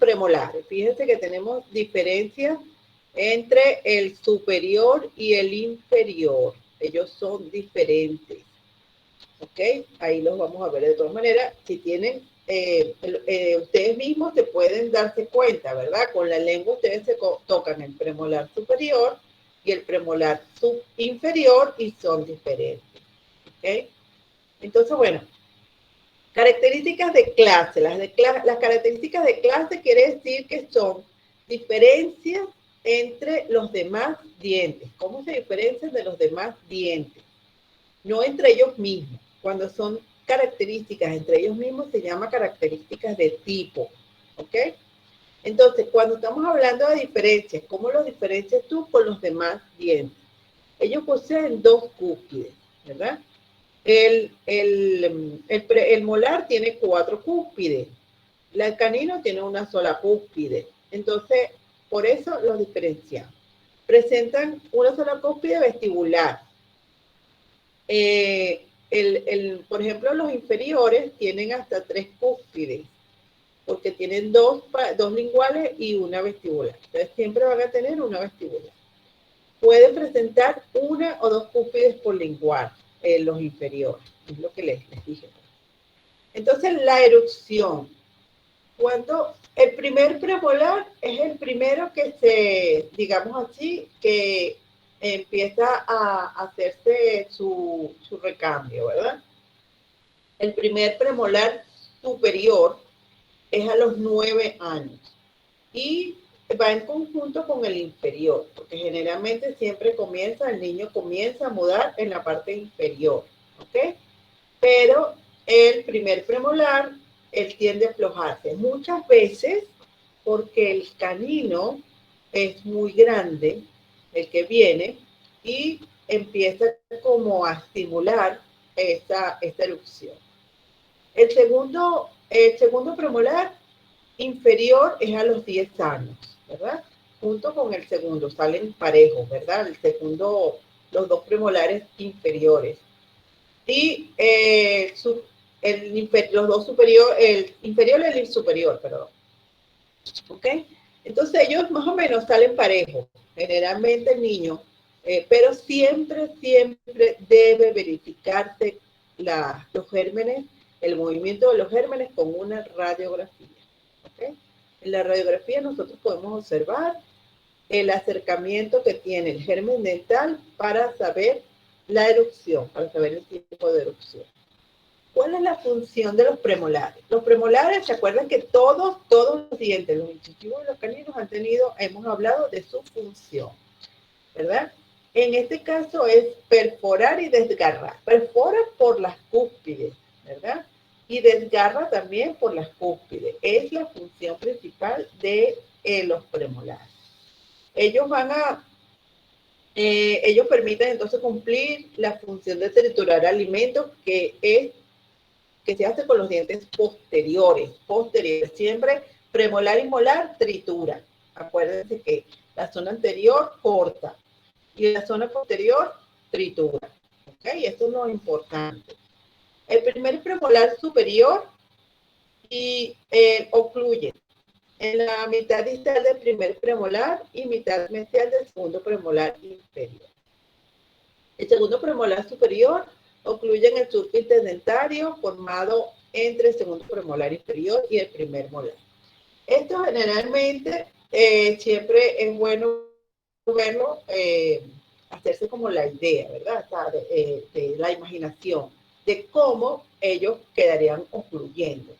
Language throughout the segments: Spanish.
premolares. Fíjense que tenemos diferencias entre el superior y el inferior. Ellos son diferentes. ¿Ok? Ahí los vamos a ver de todas maneras. Si tienen, ustedes mismos se pueden darse cuenta, ¿verdad? Con la lengua ustedes se tocan el premolar superior y el premolar inferior y son diferentes. ¿Ok? Entonces, bueno, características de clase. Las características de clase quiere decir que son diferencias entre los demás dientes. ¿Cómo se diferencian de los demás dientes? No entre ellos mismos. Cuando son características entre ellos mismos se llama características de tipo. ¿Ok? Entonces, cuando estamos hablando de diferencias, ¿cómo los diferencias tú con los demás dientes? Ellos poseen dos cúspides, ¿verdad? El molar tiene 4 cúspides. El canino tiene una sola cúspide. Entonces, por eso los diferenciamos. Presentan una sola cúspide vestibular. Por ejemplo, los inferiores tienen hasta 3 cúspides, porque tienen dos linguales y una vestibular. Entonces, siempre van a tener una vestibular. Pueden presentar una o dos cúspides por lingual, los inferiores. Es lo que les dije. Entonces, la erupción. Cuando el primer premolar es el primero que se, digamos así, que empieza a hacerse su recambio, ¿verdad? El primer premolar superior es a los 9 años y va en conjunto con el inferior, porque generalmente siempre el niño comienza a mudar en la parte inferior, ¿ok? Pero el primer premolar, él tiende a aflojarse. Muchas veces, porque el canino es muy grande, el que viene, y empieza como a estimular esta erupción. El segundo premolar inferior es a los 10 años, ¿verdad? Junto con el segundo, salen parejos, ¿verdad? Los dos premolares inferiores. Y los dos superiores, el inferior y el superior, perdón. ¿Ok? Entonces ellos más o menos salen parejos, generalmente el niño, pero siempre debe verificarse los gérmenes, el movimiento de los gérmenes con una radiografía. ¿Ok? En la radiografía nosotros podemos observar el acercamiento que tiene el germen dental para saber la erupción, para saber el tipo de erupción. ¿Cuál es la función de los premolares? Los premolares, ¿se acuerdan que todos los dientes, los incisivos y los caninos hemos hablado de su función, ¿verdad? En este caso es perforar y desgarrar. Perfora por las cúspides, ¿verdad? Y desgarra también por las cúspides. Es la función principal de los premolares. Ellos permiten entonces cumplir la función de triturar alimentos que se hace con los dientes posteriores. Siempre premolar y molar tritura. Acuérdense que la zona anterior corta y la zona posterior tritura. ¿Ok? Eso es lo importante. El primer premolar superior ocluye en la mitad distal del primer premolar y mitad mesial del segundo premolar inferior. El segundo premolar superior ocluye en el surco interdentario formado entre el segundo premolar inferior y el primer molar. Esto generalmente siempre es bueno hacerse como la idea, ¿verdad? O sea, de la imaginación de cómo ellos quedarían ocluyendo.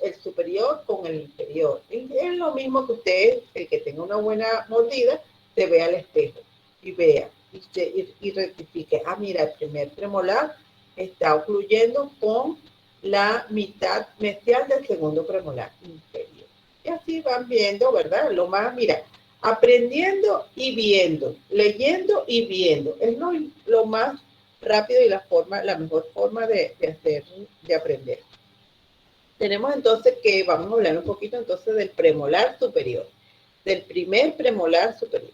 El superior con el inferior. Es lo mismo que usted, el que tenga una buena mordida, se vea al espejo y vea y rectifique. Ah, mira, el primer premolar está ocluyendo con la mitad mesial del segundo premolar inferior. Y así van viendo, ¿verdad? Mira, aprendiendo y viendo, leyendo y viendo. Es lo más rápido y la mejor forma de aprender. Tenemos entonces que, vamos a hablar un poquito entonces del premolar superior, del primer premolar superior.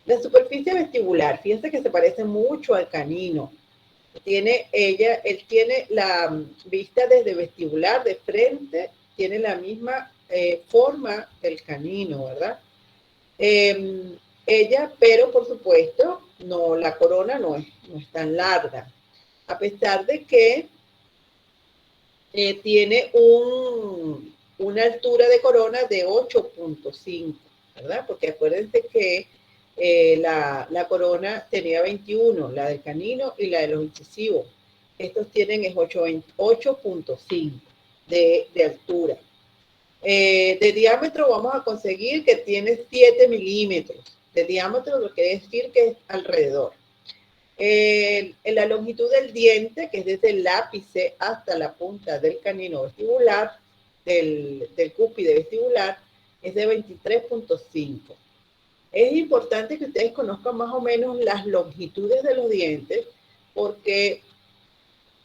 La superficie vestibular, fíjense que se parece mucho al canino. Él tiene la vista desde vestibular, de frente, tiene la misma forma del canino, ¿verdad? Ella, pero por supuesto, no, la corona no es tan larga, a pesar de que tiene una altura de corona de 8.5, ¿verdad? Porque acuérdense que la corona tenía 21, la del canino y la de los incisivos. Estos tienen es 8.5 de altura. De diámetro vamos a conseguir que tiene 7 milímetros. De diámetro lo que quiere decir que es alrededor. La longitud del diente, que es desde el ápice hasta la punta del canino vestibular, del cúspide vestibular, es de 23.5. Es importante que ustedes conozcan más o menos las longitudes de los dientes, porque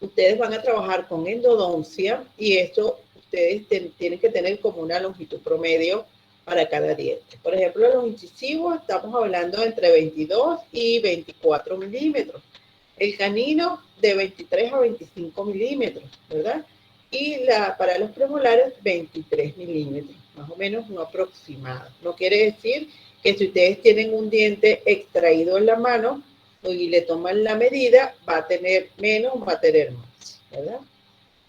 ustedes van a trabajar con endodoncia y eso ustedes tienen que tener como una longitud promedio para cada diente. Por ejemplo, los incisivos estamos hablando entre 22 y 24 milímetros. El canino de 23 a 25 milímetros, ¿verdad? Y para los premolares 23 milímetros, más o menos un aproximado. No quiere decir que si ustedes tienen un diente extraído en la mano y le toman la medida, va a tener menos, va a tener más, ¿verdad?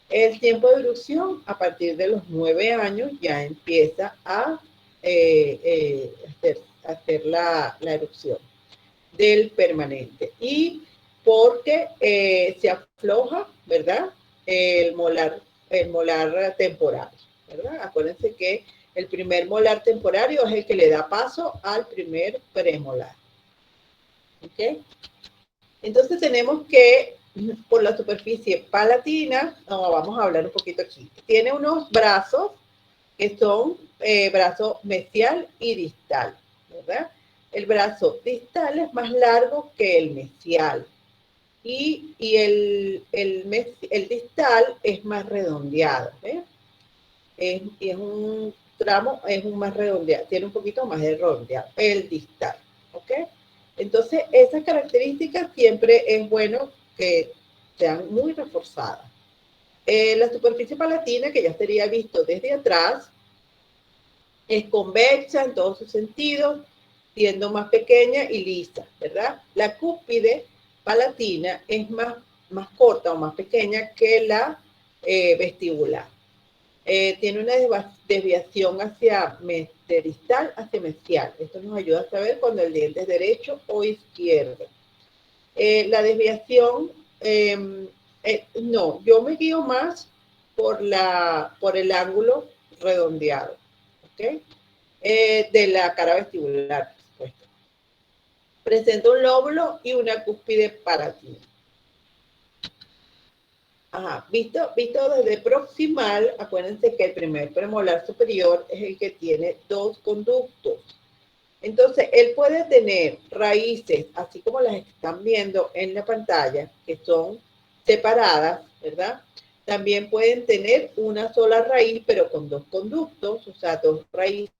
El tiempo de erupción a partir de los 9 años ya empieza a hacer la erupción del permanente. Y porque se afloja, ¿verdad? El molar temporario, ¿verdad? Acuérdense que el primer molar temporario es el que le da paso al primer premolar. ¿Ok? Entonces tenemos que, por la superficie palatina, vamos a hablar un poquito aquí. Tiene unos brazos que son brazo mesial y distal, ¿verdad? El brazo distal es más largo que el mesial y el distal es más redondeado, ¿ves? Es un tramo, es un más redondeado, tiene un poquito más de redondeado, el distal, ¿ok? Entonces, esas características siempre es bueno que sean muy reforzadas. La superficie palatina, que ya sería visto desde atrás, es convexa en todos sus sentidos, siendo más pequeña y lisa, ¿verdad? La cúspide palatina es más corta o más pequeña que la vestibular. Tiene una desviación de distal hacia mesial. Esto nos ayuda a saber cuando el diente es derecho o izquierdo. La desviación, no, yo me guío más por el ángulo redondeado, ¿ok? De la cara vestibular, por supuesto. Presenta un lóbulo y una cúspide palatina. Ajá, visto desde proximal, acuérdense que el primer premolar superior es el que tiene dos conductos. Entonces, él puede tener raíces, así como las están viendo en la pantalla, que son separadas, ¿verdad? También pueden tener una sola raíz, pero con dos conductos, o sea, dos raíces,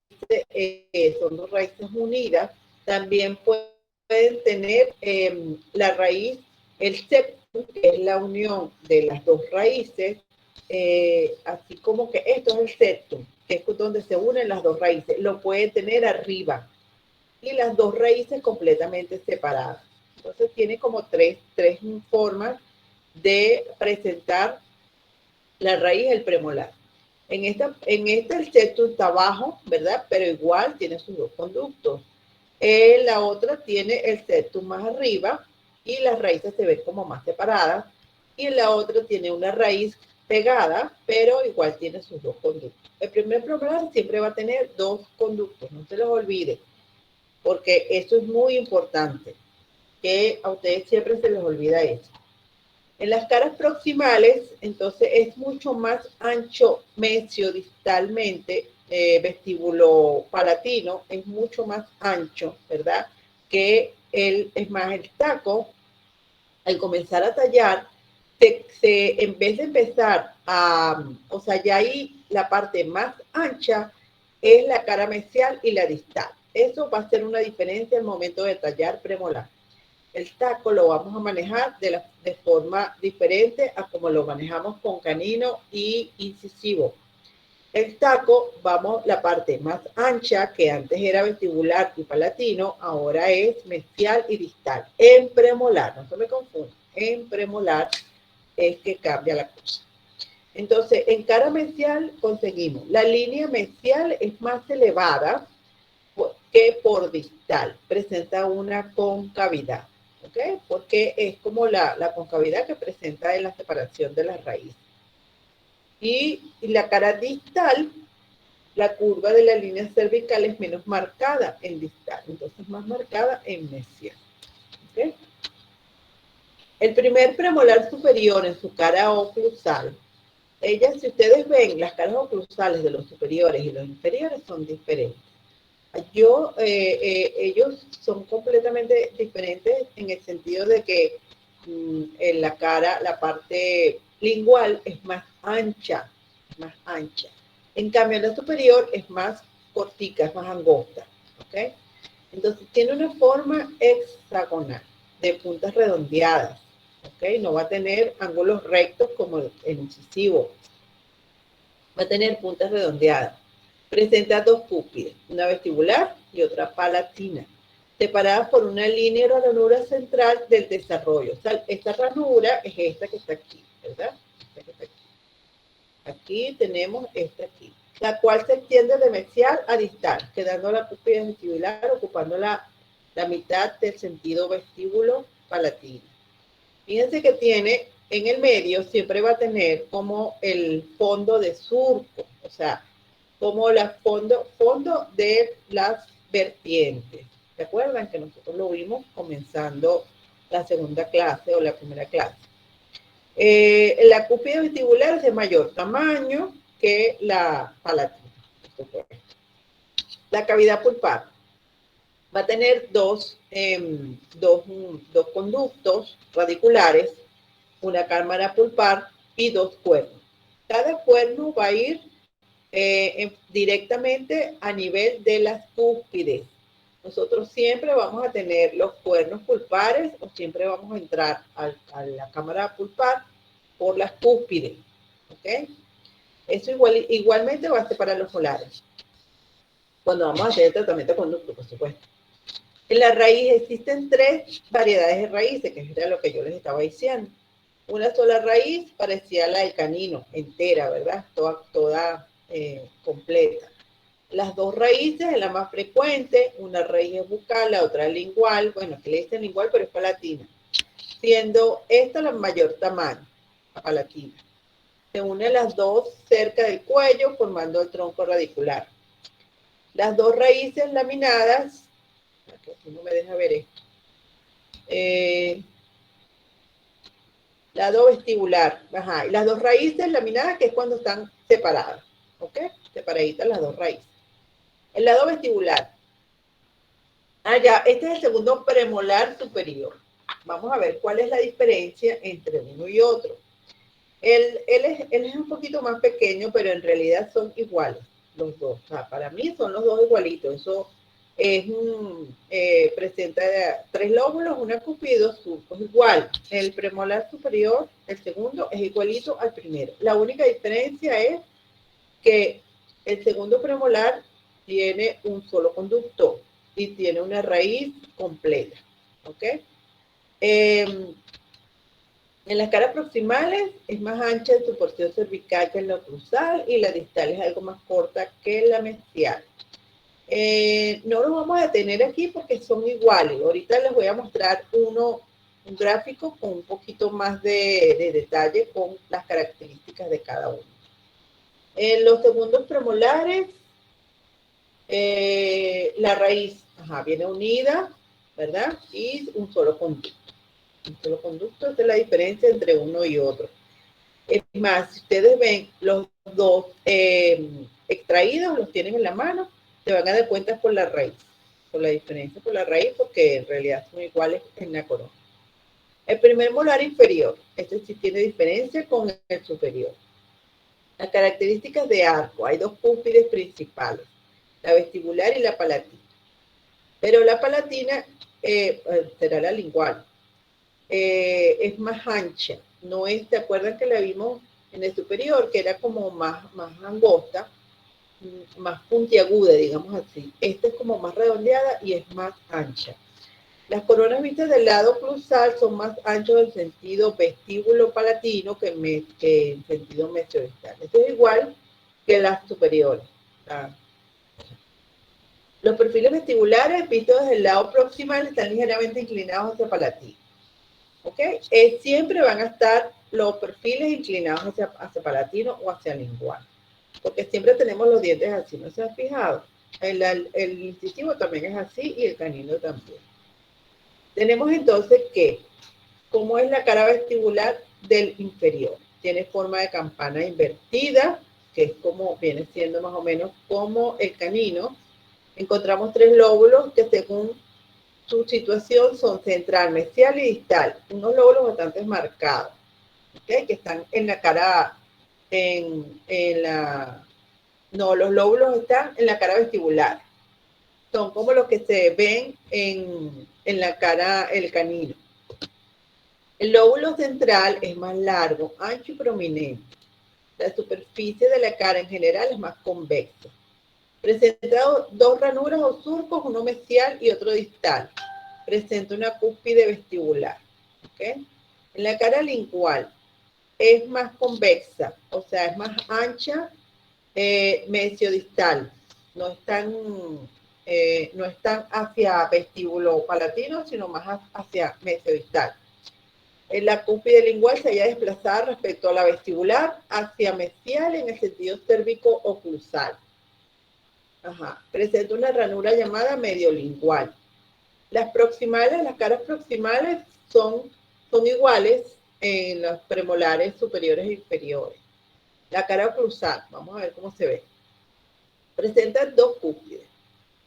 son dos raíces unidas. También pueden tener la raíz, el septum, que es la unión de las dos raíces, así como que esto es el septum, que es donde se unen las dos raíces. Lo puede tener arriba y las dos raíces completamente separadas. Entonces tiene como tres formas de presentar la raíz del premolar. En esta el septum está abajo, ¿verdad? Pero igual tiene sus dos conductos. La otra tiene el septum más arriba y las raíces se ven como más separadas. Y la otra tiene una raíz pegada, pero igual tiene sus dos conductos. El primer premolar siempre va a tener dos conductos, no se los olvide, porque eso es muy importante, que a ustedes siempre se les olvida eso. En las caras proximales, entonces es mucho más ancho mesiodistalmente, vestíbulo palatino, es mucho más ancho, ¿verdad? Es más, el taco, al comenzar a tallar, en vez de empezar o sea, ya ahí la parte más ancha es la cara mesial y la distal. Eso va a ser una diferencia al momento de tallar premolar. El taco lo vamos a manejar de forma diferente a como lo manejamos con canino y incisivo. El taco, vamos, la parte más ancha, que antes era vestibular y palatino, ahora es mesial y distal. En premolar, no se me confunda, en premolar es que cambia la cosa. Entonces, en cara mesial conseguimos, la línea mesial es más elevada que por distal, presenta una concavidad, ¿ok? Porque es como la concavidad que presenta en la separación de las raíces. Y la cara distal, la curva de la línea cervical es menos marcada en distal, entonces más marcada en mesial. ¿Okay? El primer premolar superior en su cara oclusal, si ustedes ven, las caras oclusales de los superiores y los inferiores son diferentes. Ellos son completamente diferentes en el sentido de que en la cara, la parte lingual es más ancha, más ancha. En cambio, la superior es más cortica, es más angosta, ¿ok? Entonces, tiene una forma hexagonal, de puntas redondeadas, ¿ok? No va a tener ángulos rectos como el incisivo, va a tener puntas redondeadas. Presenta dos cúspides, una vestibular y otra palatina, separadas por una línea o ranura central del desarrollo. O sea, esta ranura es esta que está aquí, ¿verdad? Esta que está aquí. Aquí tenemos esta aquí, la cual se extiende de mesial a distal, quedando la cúspide vestibular ocupando la mitad del sentido vestíbulo palatino. Fíjense que tiene, en el medio siempre va a tener como el fondo de surco, o sea, como el fondo de las vertientes. ¿Se acuerdan que nosotros lo vimos comenzando la segunda clase o la primera clase? La cúspide vestibular es de mayor tamaño que la palatina. La cavidad pulpar va a tener dos conductos radiculares, una cámara pulpar y dos cuernos. Cada cuerno va a ir directamente a nivel de las cúspides. Nosotros siempre vamos a tener los cuernos pulpares o siempre vamos a entrar a la cámara pulpar por las cúspides. ¿Ok? Eso igualmente va a ser para los molares. Cuando vamos a hacer el tratamiento de conducto, por supuesto. En la raíz existen tres variedades de raíces, que era lo que yo les estaba diciendo. Una sola raíz parecía la del canino, entera, ¿verdad? Toda completa. Las dos raíces es la más frecuente, una raíz es bucal, la otra es lingual, bueno, que le dicen lingual, pero es palatina, siendo esta la mayor tamaño, la palatina. Se unen las dos cerca del cuello, formando el tronco radicular. Las dos raíces laminadas, aquí no me deja ver esto, lado vestibular, ajá, y las dos raíces laminadas, que es cuando están separadas, ¿ok? Separaditas las dos raíces. El lado vestibular. Ya, este es el segundo premolar superior. Vamos a ver cuál es la diferencia entre uno y otro. Él es un poquito más pequeño, pero en realidad son iguales los dos. O sea, para mí son los dos igualitos. Eso es presenta tres lóbulos, una cúspide y dos surcos. Igual, el premolar superior, el segundo, es igualito al primero. La única diferencia es que el segundo premolar tiene un solo conducto y tiene una raíz completa. ¿Ok? En las caras proximales es más ancha en su porción cervical que en la oclusal y la distal es algo más corta que la mesial. No los vamos a detener aquí porque son iguales. Ahorita les voy a mostrar un gráfico con un poquito más de detalle con las características de cada uno. En los segundos premolares, la raíz viene unida, ¿verdad? Y un solo conducto. Un solo conducto, esa es la diferencia entre uno y otro. Es más, si ustedes ven los dos extraídos, los tienen en la mano, se van a dar cuenta por la raíz, por la diferencia por la raíz, porque en realidad son iguales en la corona. El primer molar inferior, este sí tiene diferencia con el superior. Las características de arco, hay dos cúspides principales, la vestibular y la palatina. Pero la palatina será la lingual, es más ancha, no es, ¿te acuerdan que la vimos en el superior, que era como más angosta? más puntiaguda, digamos así. Esta es como más redondeada y es más ancha. Las coronas vistas del lado oclusal son más anchos en sentido vestíbulo palatino que en sentido mesiodistal. Esto es igual que las superiores. Los perfiles vestibulares vistos desde el lado proximal están ligeramente inclinados hacia palatino. ¿Ok? Siempre van a estar los perfiles inclinados hacia palatino o hacia lingual. Porque siempre tenemos los dientes así, ¿no se han fijado? El incisivo también es así y el canino también. Tenemos entonces que, ¿cómo es la cara vestibular del inferior? Tiene forma de campana invertida, que es como viene siendo más o menos como el canino. Encontramos 3 lóbulos que según su situación son central, mesial y distal. Unos lóbulos bastante marcados, ¿okay? Que están en la cara, no, los lóbulos están en la cara vestibular. Son como los que se ven en la cara, el canino. El lóbulo central es más largo, ancho y prominente. La superficie de la cara en general es más convexa. Presenta 2 ranuras o surcos, uno mesial y otro distal. Presenta una cúspide vestibular. ¿Okay? En la cara lingual es más convexa, o sea, es más ancha, mesiodistal. No están hacia vestíbulo palatino, sino más hacia mesiodistal. La cúspide lingual se halla desplazada respecto a la vestibular hacia mesial en el sentido cérvico-oclusal. Presenta una ranura llamada mediolingual. Las caras proximales son iguales en los premolares superiores e inferiores. La cara oclusal, vamos a ver cómo se ve. Presenta 2 cúspides,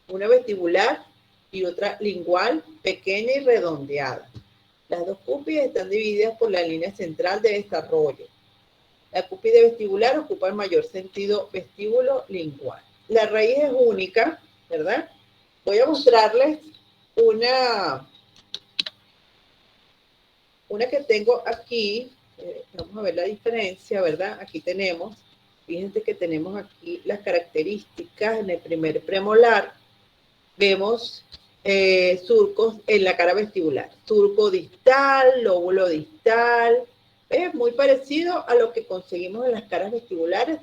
una vestibular y otra lingual, pequeña y redondeada. Las 2 cúspides están divididas por la línea central de desarrollo. La cúspide vestibular ocupa el mayor sentido vestíbulo lingual. La raíz es única, ¿verdad? Voy a mostrarles una que tengo aquí. Vamos a ver la diferencia, ¿verdad? Aquí tenemos, fíjense que tenemos aquí las características. En el primer premolar vemos surcos en la cara vestibular. Surco distal, lóbulo distal. Es muy parecido a lo que conseguimos en las caras vestibulares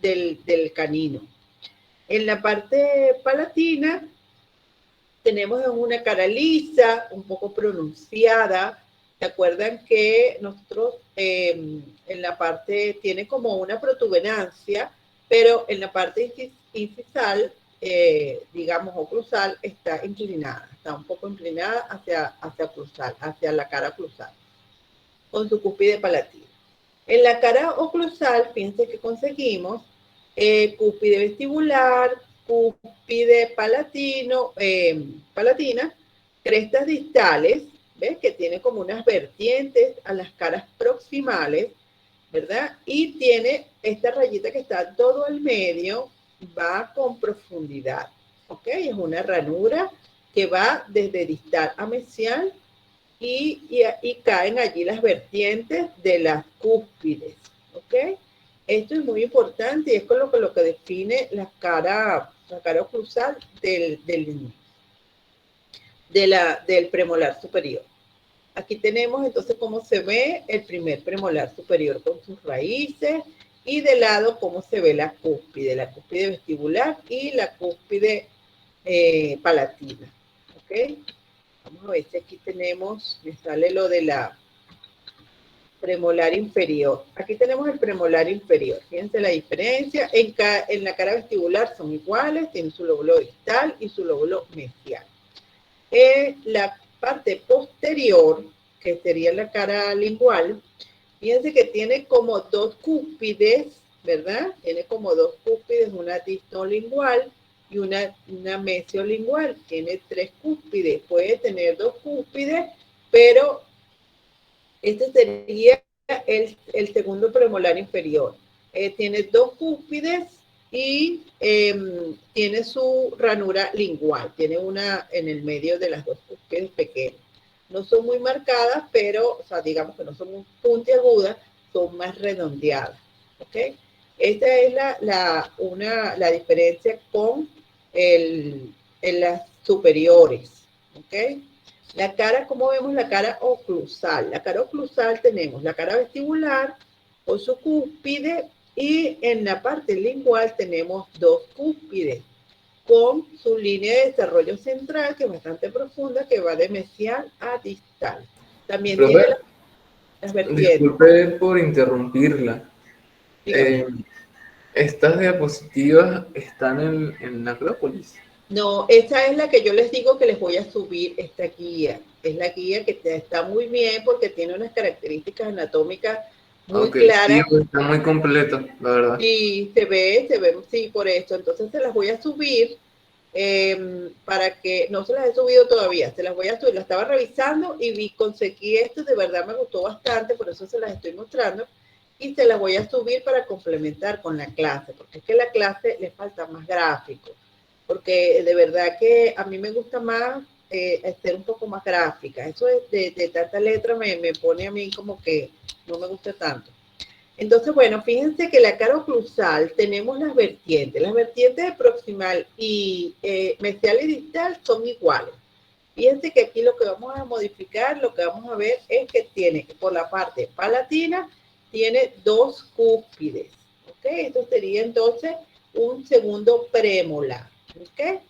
del canino. En la parte palatina tenemos una cara lisa, un poco pronunciada. ¿Se acuerdan que nosotros en la parte tiene como una protuberancia, pero en la parte incisal, digamos, oclusal, está inclinada, está un poco inclinada hacia la cara oclusal, con su cúspide palatina. En la cara oclusal, fíjense que conseguimos cúspide vestibular, cúspide palatina, crestas distales, ¿ves? Que tiene como unas vertientes a las caras proximales, ¿verdad? Y tiene esta rayita que está todo el medio, va con profundidad, ¿ok? Es una ranura que va desde distal a mesial y caen allí las vertientes de las cúspides, ¿ok? Esto es muy importante y es con lo que define la cara oclusal del premolar superior. Aquí tenemos entonces cómo se ve el primer premolar superior con sus raíces y de lado cómo se ve la cúspide vestibular y la cúspide palatina, ¿ok? Vamos a ver si aquí tenemos, me sale lo de la premolar inferior. Aquí tenemos el premolar inferior. Fíjense la diferencia. En la cara vestibular son iguales, tienen su lóbulo distal y su lóbulo mesial. La parte posterior, que sería la cara lingual, fíjense que tiene como 2 cúspides, ¿verdad? Tiene como 2 cúspides, una distolingual y una mesiolingual. Tiene 3 cúspides. Puede tener 2 cúspides, pero este sería el segundo premolar inferior. Tiene 2 cúspides y tiene su ranura lingual. Tiene una en el medio de las 2 cúspides pequeñas. No son muy marcadas, pero, o sea, digamos que no son puntiagudas, son más redondeadas. ¿Ok? Esta es la diferencia con en las superiores, ¿ok? La cara, ¿cómo vemos la cara oclusal? La cara oclusal tenemos la cara vestibular con su cúspide y en la parte lingual tenemos dos cúspides con su línea de desarrollo central que es bastante profunda que va de mesial a distal. También Profe, tiene las vertientes. disculpe por interrumpirla. Dígame. Estas diapositivas están en Acrópolis. No, esta es la que yo les digo que les voy a subir, esta guía. Es la guía que está muy bien porque tiene unas características anatómicas muy Ok, sí, claras está muy completo, la verdad. y se ve, sí, por esto. Entonces se las voy a subir para que, no se las he subido todavía, se las voy a subir. La estaba revisando y conseguí esto, de verdad me gustó bastante, por eso se las estoy mostrando. Y se las voy a subir para complementar con la clase, porque es que la clase le falta más gráfico porque de verdad que a mí me gusta más ser un poco más gráfica. Eso de tanta letra me pone a mí como que no me gusta tanto. Entonces, bueno, fíjense que la cara oclusal tenemos las vertientes. Las vertientes de proximal y mesial y distal son iguales. Fíjense que aquí lo que vamos a modificar, lo que vamos a ver es que tiene, por la parte palatina, tiene dos cúspides. ¿Ok? Esto sería entonces un segundo premolar. ¿Ok?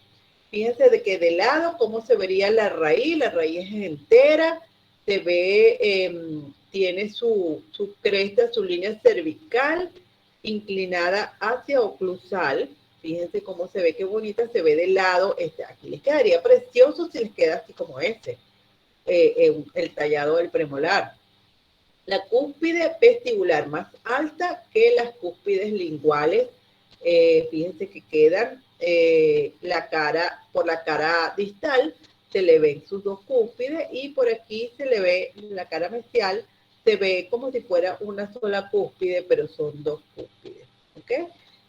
Fíjense de que de lado, cómo se vería la raíz es entera, se ve, tiene su cresta, su línea cervical inclinada hacia oclusal. Fíjense cómo se ve, qué bonita se ve de lado. Aquí les quedaría precioso si les queda así como el tallado del premolar. La cúspide vestibular más alta que las cúspides linguales. Fíjense que quedan por la cara distal se le ven sus dos cúspides y por aquí se le ve la cara mesial, se ve como si fuera una sola cúspide, pero son dos cúspides. ¿Ok?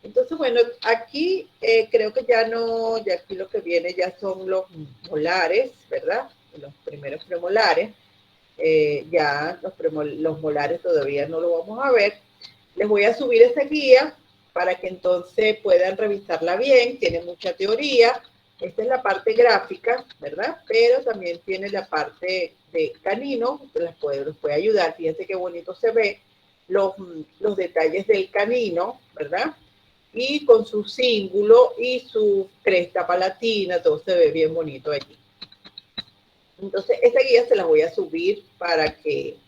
Entonces, bueno, aquí creo que ya no, ya aquí lo que viene ya son los molares, ¿verdad? Los primeros premolares. Ya los molares todavía no lo vamos a ver. Les voy a subir esa guía para que entonces puedan revisarla bien. Tiene mucha teoría. Esta es la parte gráfica, ¿verdad? Pero también tiene la parte de canino, que los puede ayudar. Fíjense qué bonito se ve los detalles del canino, ¿verdad? Y con su cíngulo y su cresta palatina, todo se ve bien bonito allí. Entonces, esta guía se la voy a subir para que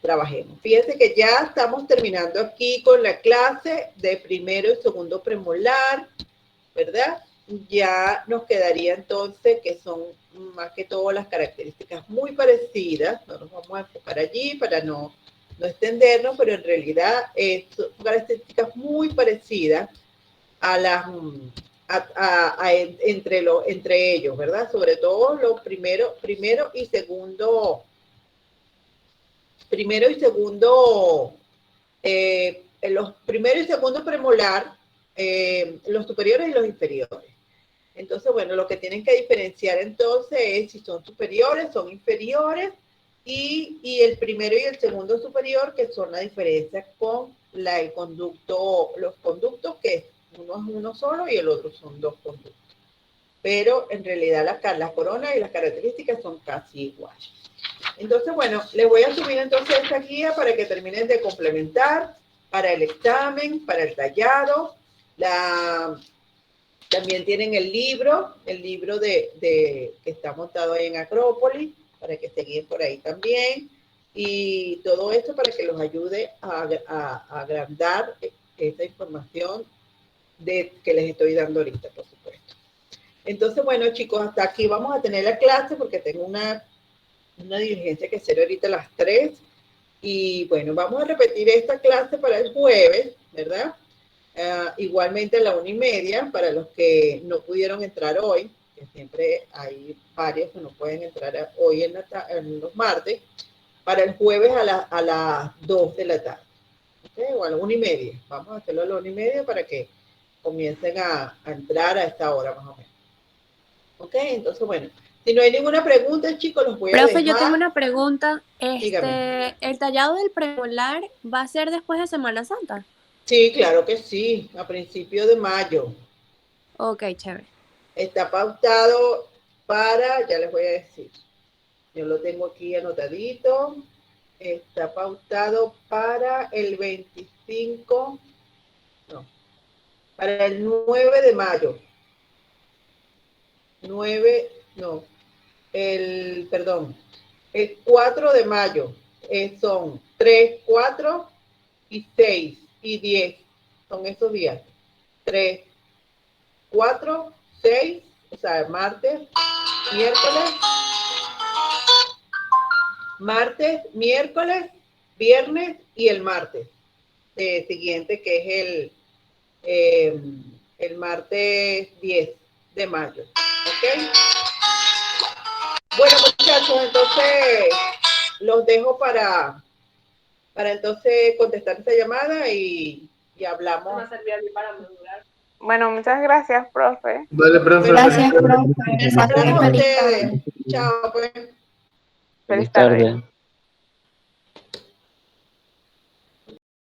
trabajemos. Fíjense que ya estamos terminando aquí con la clase de primero y segundo premolar, ¿verdad? Ya nos quedaría entonces que son más que todo las características muy parecidas. No nos vamos a enfocar allí para no extendernos, pero en realidad son características muy parecidas a las entre ellos, ¿verdad? Sobre todo los primero y segundo, los primero y segundo premolar, los superiores y los inferiores. Entonces, bueno, lo que tienen que diferenciar entonces es si son superiores, son inferiores, y el primero y el segundo superior, que son la diferencia con el conducto, los conductos, que uno es uno solo y el otro son dos conductos. Pero en realidad las coronas y las características son casi iguales. Entonces, bueno, les voy a subir entonces esta guía para que terminen de complementar para el examen, para el tallado. También tienen el libro que está montado ahí en Acrópolis, para que se guíen por ahí también. Y todo esto para que los ayude a agrandar esta información que les estoy dando ahorita, por supuesto. Entonces, bueno, chicos, hasta aquí vamos a tener la clase porque tengo una diligencia que hacer ahorita a las 3. Y bueno, vamos a repetir esta clase para el jueves, ¿verdad? Igualmente a la 1:30 para los que no pudieron entrar hoy, que siempre hay varios que no pueden entrar hoy en los martes, para el jueves a las 2 de la tarde. ¿Okay? O a la 1:30. Vamos a hacerlo a la 1:30 para que comiencen a entrar a esta hora más o menos. ¿Ok? Entonces, bueno, Si no hay ninguna pregunta, chicos, los voy a Profe, dejar. yo tengo una pregunta. Dígame. ¿El tallado del premolar va a ser después de Semana Santa? Sí, claro que sí, a principios de mayo. Ok, chévere. Está pautado para, ya les voy a decir, yo lo tengo aquí anotadito, está pautado para el 25, no, para el 9 de mayo. 9, no, perdón, el 4 de mayo. Son 3, 4 y 6 y 10. Son esos días. 3, 4, 6, o sea, miércoles, viernes y el martes siguiente, que es el martes 10 de mayo. ¿Ok? Bueno, muchachos, entonces los dejo para entonces contestar esta llamada y hablamos. Bueno, muchas gracias, profe. Vale, profe. Gracias, profe. Gracias a ustedes. Chao, pues. Feliz tarde.